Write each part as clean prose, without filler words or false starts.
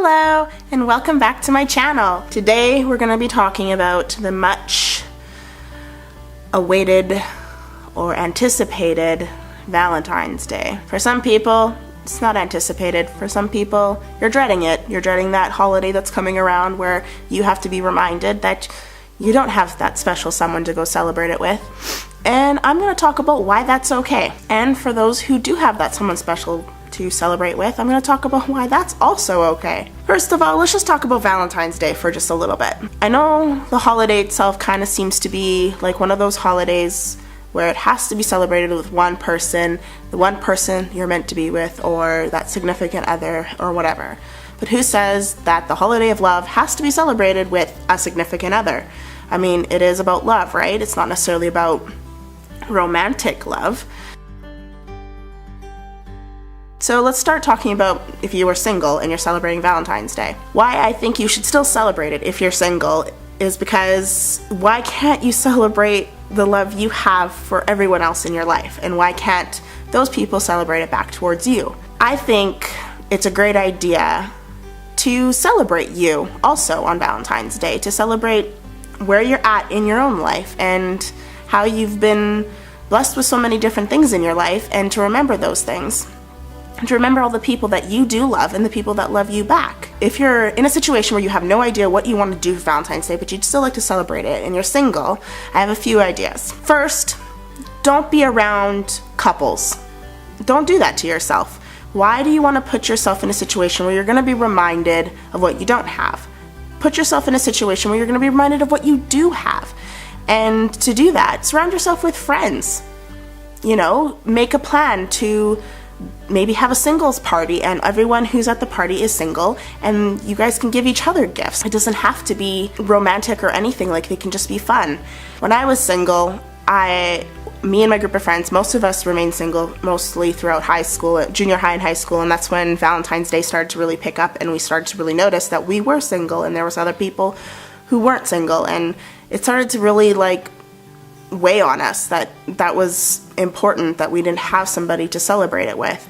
Hello and welcome back to my channel. Today we're going to be talking about the much awaited or anticipated Valentine's Day. For some people it's not anticipated. For some people you're dreading it. You're dreading that holiday that's coming around where you have to be reminded that you don't have that special someone to go celebrate it with. And I'm going to talk about why that's okay. And for those who do have that someone special to celebrate with, I'm going to talk about why that's also okay. First of all, let's just talk about Valentine's Day for just a little bit. I know the holiday itself kind of seems to be like one of those holidays where it has to be celebrated with one person, the one person you're meant to be with, or that significant other, or whatever. But who says that the holiday of love has to be celebrated with a significant other? I mean, it is about love, right? It's not necessarily about romantic love. So let's start talking about if you were single and you're celebrating Valentine's Day. Why I think you should still celebrate it if you're single is because why can't you celebrate the love you have for everyone else in your life? And why can't those people celebrate it back towards you? I think it's a great idea to celebrate you also on Valentine's Day, to celebrate where you're at in your own life and how you've been blessed with so many different things in your life, and to remember those things. And to remember all the people that you do love and the people that love you back. If you're in a situation where you have no idea what you want to do for Valentine's Day, but you'd still like to celebrate it, and you're single, I have a few ideas. First, don't be around couples. Don't do that to yourself. Why do you want to put yourself in a situation where you're going to be reminded of what you don't have? Put yourself in a situation where you're going to be reminded of what you do have. And to do that, surround yourself with friends. You know, make a plan to maybe have a singles party and everyone who's at the party is single, and you guys can give each other gifts. It doesn't have to be romantic or anything, like it can just be fun. When I was single, me and my group of friends, most of us remained single mostly throughout high school, junior high and high school, and that's when Valentine's Day started to really pick up and we started to really notice that we were single and there was other people who weren't single, and it started to really like weigh on us that was important, that we didn't have somebody to celebrate it with.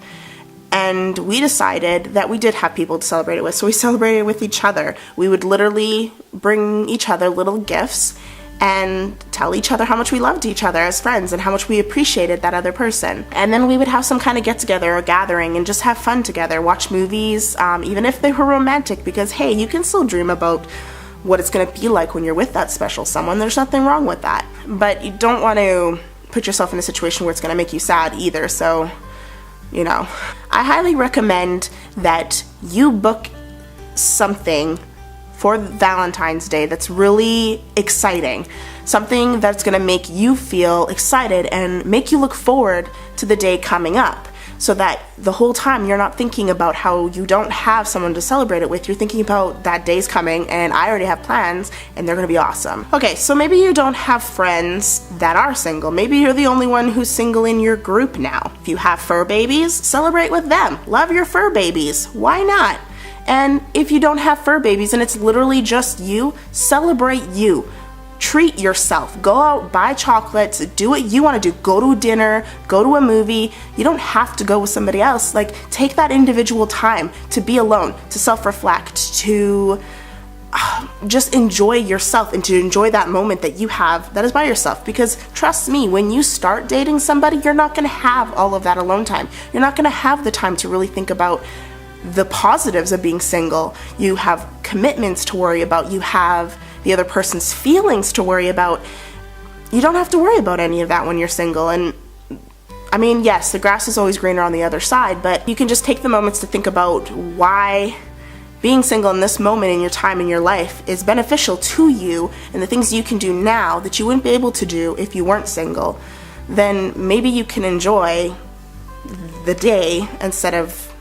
And we decided that we did have people to celebrate it with, so we celebrated with each other. We would literally bring each other little gifts and tell each other how much we loved each other as friends and how much we appreciated that other person. And then we would have some kind of get-together or gathering and just have fun together, watch movies, even if they were romantic, because hey, you can still dream about what it's going to be like when you're with that special someone. There's nothing wrong with that. But you don't want to put yourself in a situation where it's going to make you sad either, so, you know. I highly recommend that you book something for Valentine's Day that's really exciting. Something that's going to make you feel excited and make you look forward to the day coming up, so that the whole time you're not thinking about how you don't have someone to celebrate it with. You're thinking about that day's coming and I already have plans and they're going to be awesome. Okay, so maybe you don't have friends that are single. Maybe you're the only one who's single in your group now. If you have fur babies, celebrate with them. Love your fur babies. Why not? And if you don't have fur babies and it's literally just you, celebrate you. Treat yourself. Go out, buy chocolates, do what you want to do. Go to dinner, go to a movie. You don't have to go with somebody else. Like, take that individual time to be alone, to self-reflect, to just enjoy yourself and to enjoy that moment that you have that is by yourself. Because trust me, when you start dating somebody, you're not going to have all of that alone time. You're not going to have the time to really think about the positives of being single. You have commitments to worry about. You have the other person's feelings to worry about. You don't have to worry about any of that when you're single. And I mean, yes, the grass is always greener on the other side, but you can just take the moments to think about why being single in this moment in your time in your life is beneficial to you, and the things you can do now that you wouldn't be able to do if you weren't single. Then maybe you can enjoy the day instead of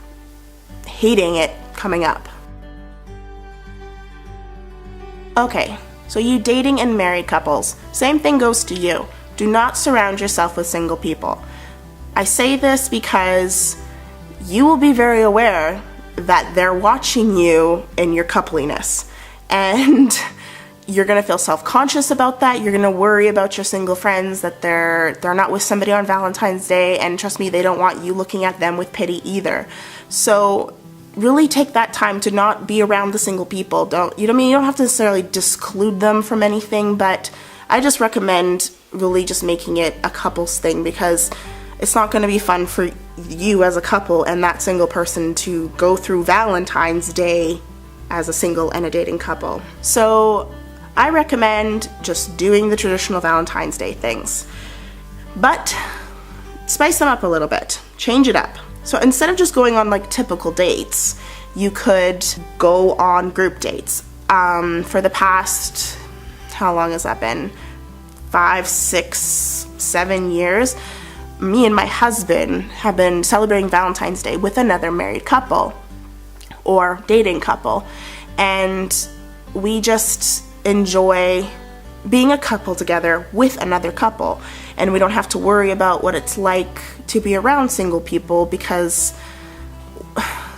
hating it coming up. Okay, so you dating and married couples, same thing goes to you. Do not surround yourself with single people. I say this because you will be very aware that they're watching you in your coupliness, and you're gonna feel self-conscious about that. You're gonna worry about your single friends, that they're not with somebody on Valentine's Day, and trust me, they don't want you looking at them with pity either. So really take that time to not be around the single people. You don't have to necessarily disclude them from anything, but I just recommend really just making it a couples thing, because it's not going to be fun for you as a couple and that single person to go through Valentine's Day as a single and a dating couple. So I recommend just doing the traditional Valentine's Day things, but spice them up a little bit, change it up. So instead of just going on like typical dates, you could go on group dates. For the past, how long has that been? 5, 6, 7 years, me and my husband have been celebrating Valentine's Day with another married couple or dating couple, and we just enjoy being a couple together with another couple, and we don't have to worry about what it's like to be around single people, because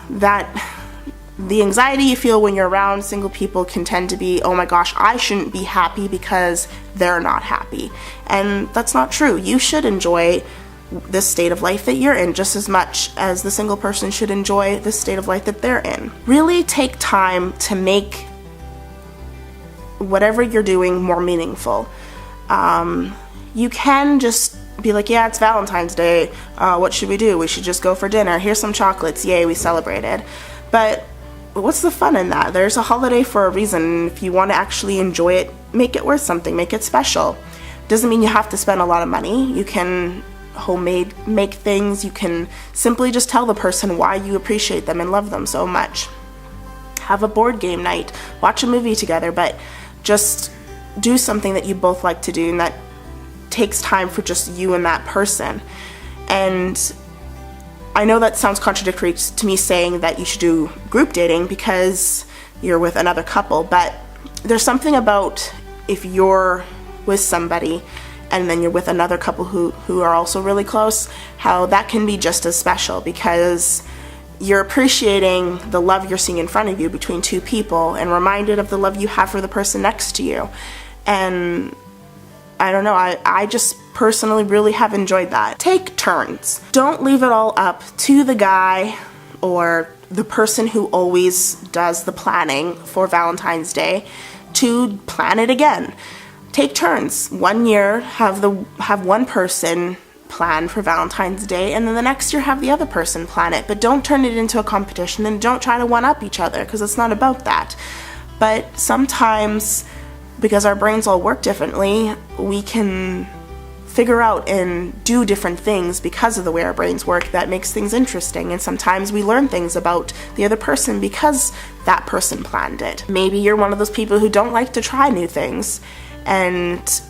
the anxiety you feel when you're around single people can tend to be, oh my gosh, I shouldn't be happy because they're not happy. And that's not true. You should enjoy this state of life that you're in just as much as the single person should enjoy the state of life that they're in. Really take time to make whatever you're doing more meaningful. You can just be like, yeah, it's Valentine's Day, what should we do? We should just go for dinner. Here's some chocolates, yay, we celebrated. But what's the fun in that? There's a holiday for a reason. If you want to actually enjoy it, make it worth something, make it special. Doesn't mean you have to spend a lot of money. You can make things. You can simply just tell the person why you appreciate them and love them so much. Have a board game night, watch a movie together, but just do something that you both like to do and that takes time for just you and that person. And I know that sounds contradictory to me saying that you should do group dating because you're with another couple, but there's something about if you're with somebody and then you're with another couple who are also really close, how that can be just as special, because you're appreciating the love you're seeing in front of you between two people and reminded of the love you have for the person next to you. And I don't know, I just personally really have enjoyed that. Take turns. Don't leave it all up to the guy or the person who always does the planning for Valentine's Day to plan it again. Take turns. 1 year, have one person plan for Valentine's Day, and then the next year have the other person plan it. But don't turn it into a competition, and don't try to one-up each other, because it's not about that. But sometimes, because our brains all work differently, we can figure out and do different things because of the way our brains work that makes things interesting. And sometimes we learn things about the other person because that person planned it. Maybe you're one of those people who don't like to try new things, and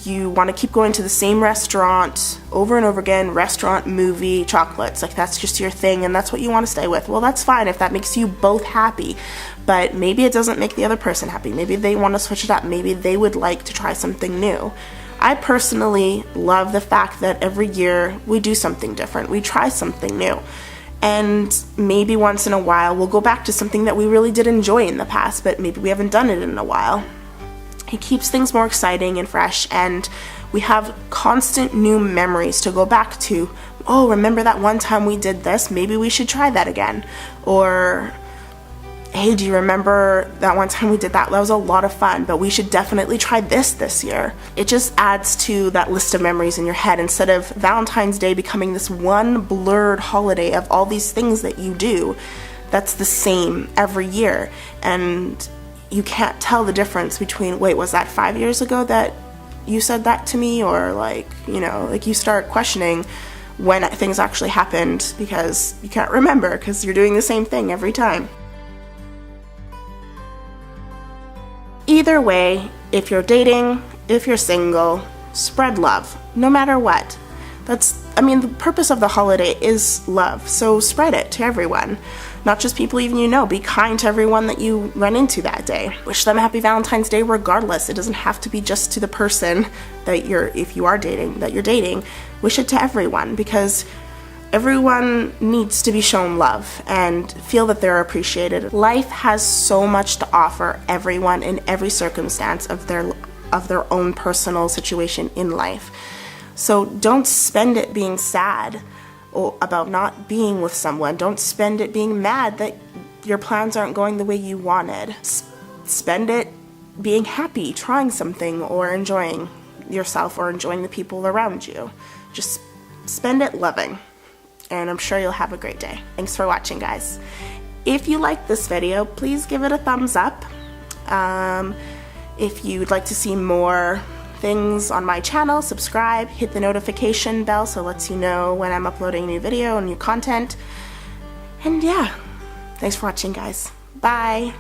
you want to keep going to the same restaurant over and over again, restaurant, movie, chocolates, like that's just your thing and that's what you want to stay with. Well, that's fine if that makes you both happy, but maybe it doesn't make the other person happy. Maybe they want to switch it up. Maybe they would like to try something new. I personally love the fact that every year we do something different. We try something new. And maybe once in a while we'll go back to something that we really did enjoy in the past, but maybe we haven't done it in a while. It keeps things more exciting and fresh, and we have constant new memories to go back to. Oh, remember that one time we did this? Maybe we should try that again. Or, hey, do you remember that one time we did that? That was a lot of fun, but we should definitely try this year. It just adds to that list of memories in your head, instead of Valentine's Day becoming this one blurred holiday of all these things that you do that's the same every year. And you can't tell the difference between, wait, was that 5 years ago that you said that to me? Or you start questioning when things actually happened because you can't remember because you're doing the same thing every time. Either way, if you're dating, if you're single, spread love, no matter what. The purpose of the holiday is love, so spread it to everyone. Not just people even you know. Be kind to everyone that you run into that day. Wish them a happy Valentine's Day regardless. It doesn't have to be just to the person that you're dating. Wish it to everyone, because everyone needs to be shown love and feel that they're appreciated. Life has so much to offer everyone in every circumstance of their own personal situation in life. So don't spend it being sad. or about not being with someone. Don't spend it being mad that your plans aren't going the way you wanted. Spend it being happy, trying something, or enjoying yourself or enjoying the people around you. Just spend it loving, and I'm sure you'll have a great day. Thanks for watching, guys. If you liked this video, please give it a thumbs up. If you'd like to see more things on my channel, subscribe, hit the notification bell so it lets you know when I'm uploading a new video and new content. And yeah, thanks for watching, guys. Bye.